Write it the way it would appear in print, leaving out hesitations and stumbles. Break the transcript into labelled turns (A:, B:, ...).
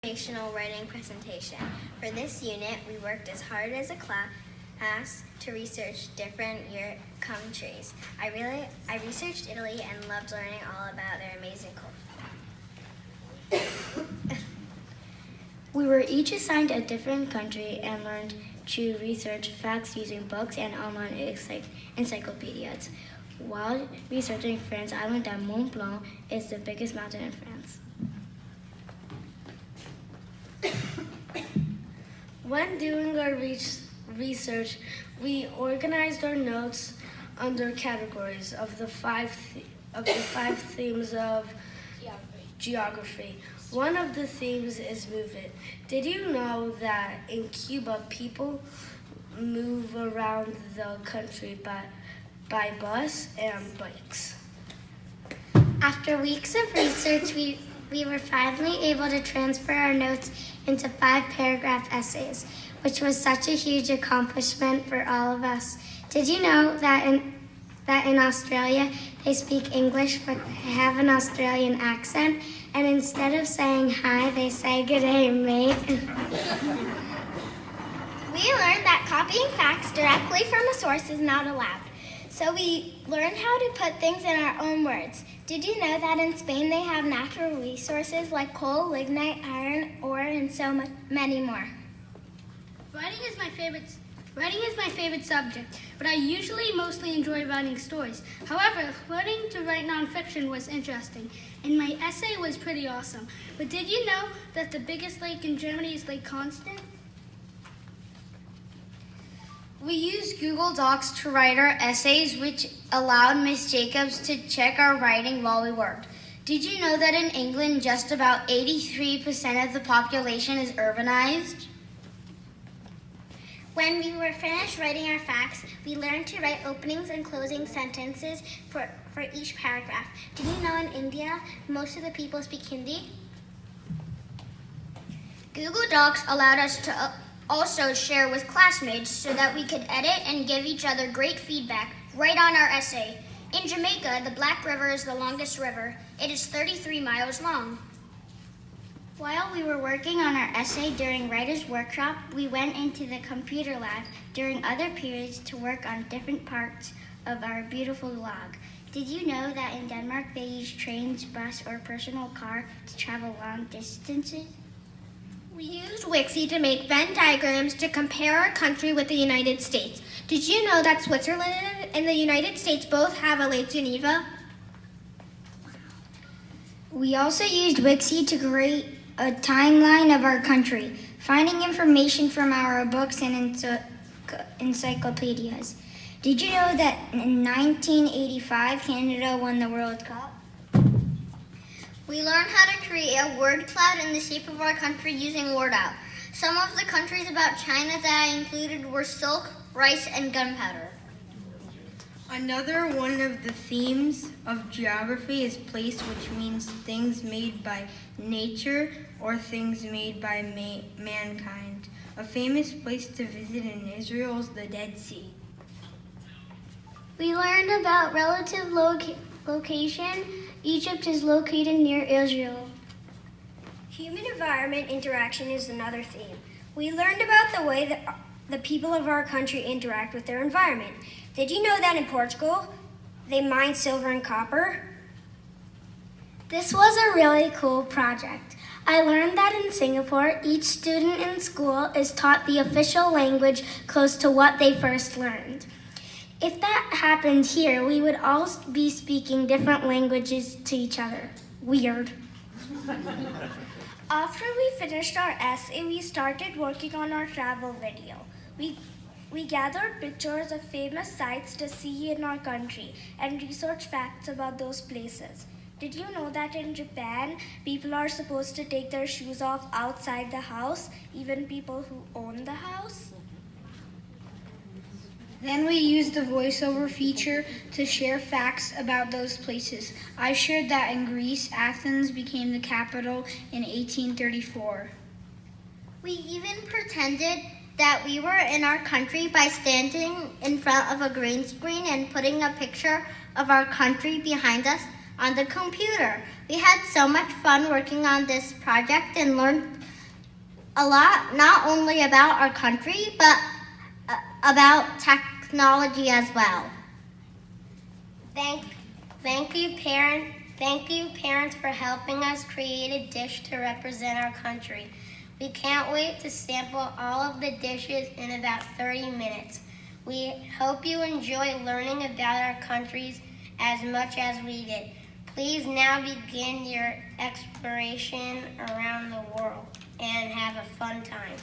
A: Motivational writing presentation. For this unit, we worked as hard as a class to research different countries. I researched Italy and loved learning all about their amazing culture.
B: We were each assigned a different country and learned to research facts using books and online encyclopedias. While researching France, I learned that Mont Blanc is the biggest mountain in France.
C: When doing our research, we organized our notes under categories of the five themes of geography. One of the themes is movement. Did you know that in Cuba, people move around the country by bus and bikes?
D: After weeks of research, we were finally able to transfer our notes into 5-paragraph essays, which was such a huge accomplishment for all of us. Did you know that in Australia, they speak English but have an Australian accent, and instead of saying hi, they say good day, mate?
A: We learned that copying facts directly from a source is not allowed. So we learned how to put things in our own words. Did you know that in Spain they have natural resources like coal, lignite, iron, ore, and so many more?
E: Writing is my favorite subject, but I usually mostly enjoy writing stories. However, learning to write nonfiction was interesting, and my essay was pretty awesome. But did you know that the biggest lake in Germany is Lake Constance?
B: We used Google Docs to write our essays, which allowed Miss Jacobs to check our writing while we worked. Did you know that in England, just about 83% of the population is urbanized?
A: When we were finished writing our facts, we learned to write openings and closing sentences for each paragraph. Did you know in India, most of the people speak Hindi?
F: Google Docs allowed us to also share with classmates so that we could edit and give each other great feedback right on our essay. In Jamaica, the Black River is the longest river. It is 33 miles long.
B: While we were working on our essay during writer's workshop, we went into the computer lab during other periods to work on different parts of our beautiful log. Did you know that in Denmark they use trains, bus, or personal car to travel long distances?
A: We used Wixie to make Venn diagrams to compare our country with the United States. Did you know that Switzerland and the United States both have a Lake Geneva?
B: We also used Wixie to create a timeline of our country, finding information from our books and encyclopedias. Did you know that in 1985, Canada won the World Cup?
F: We learned how to create a word cloud in the shape of our country using WordOut. Some of the countries about China that I included were silk, rice, and gunpowder.
G: Another one of the themes of geography is place, which means things made by nature or things made by mankind. A famous place to visit in Israel is the Dead Sea.
D: We learned about relative location. Egypt is located near Israel.
H: Human-environment interaction is another theme. We learned about the way that the people of our country interact with their environment. Did you know that in Portugal, they mine silver and copper?
D: This was a really cool project. I learned that in Singapore, each student in school is taught the official language close to what they first learned. If that happened here, we would all be speaking different languages to each other. Weird.
H: After we finished our essay, we started working on our travel video. We gathered pictures of famous sites to see in our country and researched facts about those places. Did you know that in Japan, people are supposed to take their shoes off outside the house, even people who own the house?
C: Then we used the voiceover feature to share facts about those places. I shared that in Greece, Athens became the capital in 1834.
F: We even pretended that we were in our country by standing in front of a green screen and putting a picture of our country behind us on the computer. We had so much fun working on this project and learned
B: a lot, not only about our country, but about technology as well.
I: Thank you, parents, for helping us create a dish to represent our country. We can't wait to sample all of the dishes in about 30 minutes. We hope you enjoy learning about our countries as much as we did. Please now begin your exploration around the world and have a fun time.